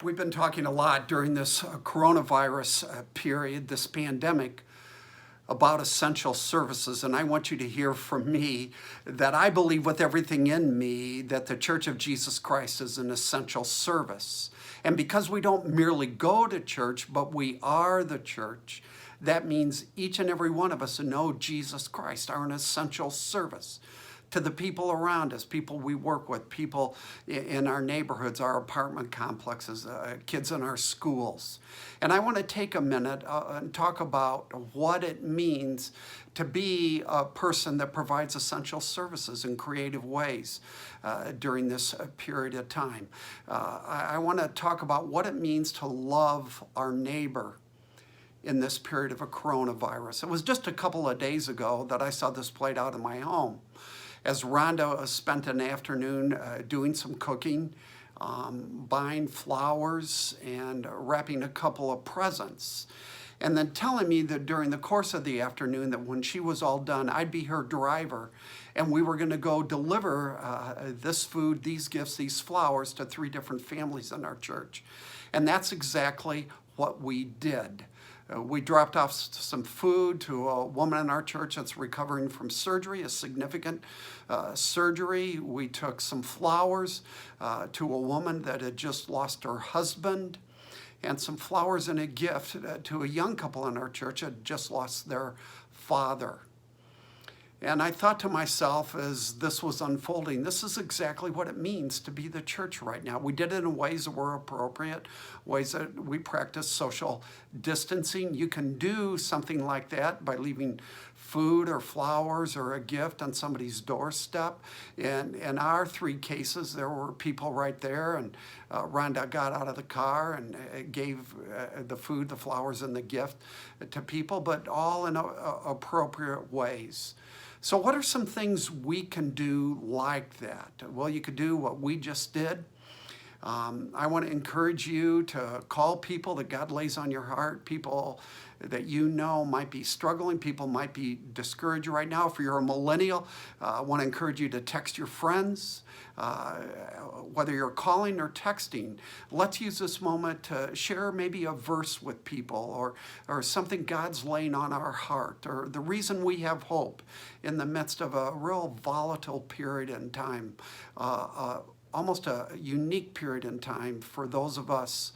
We've been talking a lot during this coronavirus period, this pandemic, about essential services. And I want you to hear from me that I believe with everything in me that the Church of Jesus Christ is an essential service. And because we don't merely go to church, but we are the church, that means each and every one of us who know Jesus Christ are an essential service to the people around us, people we work with, people in our neighborhoods, our apartment complexes, kids in our schools. And I want to take a minute and talk about what it means to be a person that provides essential services in creative ways during this period of time. I want to talk about what it means to love our neighbor in this period of a coronavirus. It was just a couple of days ago that I saw this played out in my home, as Rhonda spent an afternoon doing some cooking, buying flowers, and wrapping a couple of presents. And then telling me that during the course of the afternoon that when she was all done, I'd be her driver, and we were going to go deliver this food, these gifts, these flowers to 3 different families in our church. And that's exactly what we did. We dropped off some food to a woman in our church that's recovering from surgery, a significant surgery. We took some flowers to a woman that had just lost her husband, and some flowers and a gift to a young couple in our church that had just lost their father. And I thought to myself as this was unfolding, this is exactly what it means to be the church right now. We did it in ways that were appropriate, ways that we practice social distancing. You can do something like that by leaving food or flowers or a gift on somebody's doorstep. And in our 3 cases, there were people right there, and Rhonda got out of the car and gave the food, the flowers, and the gift to people, but all in appropriate ways. So what are some things we can do like that? Well, you could do what we just did. I want to encourage you to call people that God lays on your heart, people that you know might be struggling, people might be discouraged right now. If you're a millennial, I want to encourage you to text your friends, whether you're calling or texting. Let's use this moment to share maybe a verse with people, or something God's laying on our heart, or the reason we have hope in the midst of a real volatile period in time. Almost a unique period in time for those of us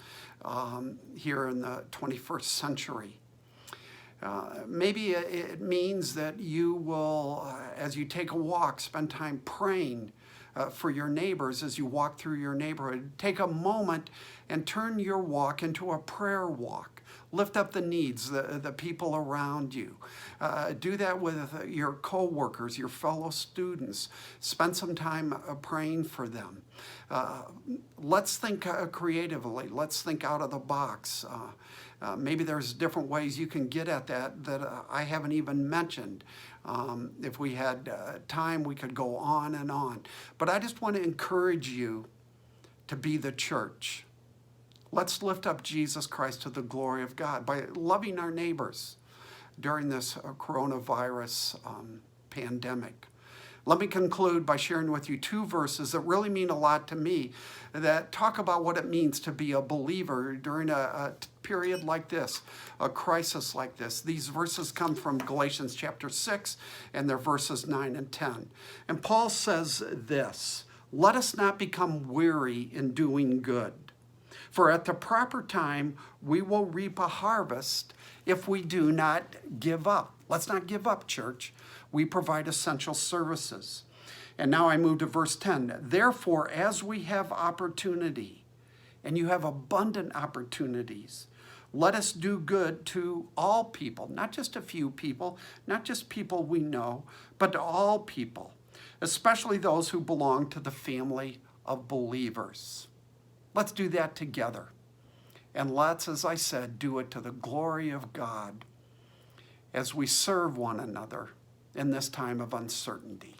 here in the 21st century. Maybe it means that you will, as you take a walk, spend time praying for your neighbors as you walk through your neighborhood. Take a moment and turn your walk into a prayer walk. Lift up the needs, the people around you. Do that with your co-workers, your fellow students. Spend some time praying for them. Let's think creatively. Let's think out of the box. Maybe there's different ways you can get at that I haven't even mentioned. If we had time, we could go on and on. But I just want to encourage you to be the church. Let's lift up Jesus Christ to the glory of God by loving our neighbors during this coronavirus pandemic. Let me conclude by sharing with you 2 verses that really mean a lot to me, that talk about what it means to be a believer during a period like this, a crisis like this. These verses come from Galatians chapter 6, and they're verses 9 and 10. And Paul says this: "Let us not become weary in doing good, for at the proper time we will reap a harvest if we do not give up." Let's not give up, church. We provide essential services. And now I move to verse 10. "Therefore, as we have opportunity," and you have abundant opportunities, "let us do good to all people," not just a few people, not just people we know, but to all people, especially those who belong to the family of believers. Let's do that together. And let's, as I said, do it to the glory of God as we serve one another in this time of uncertainty.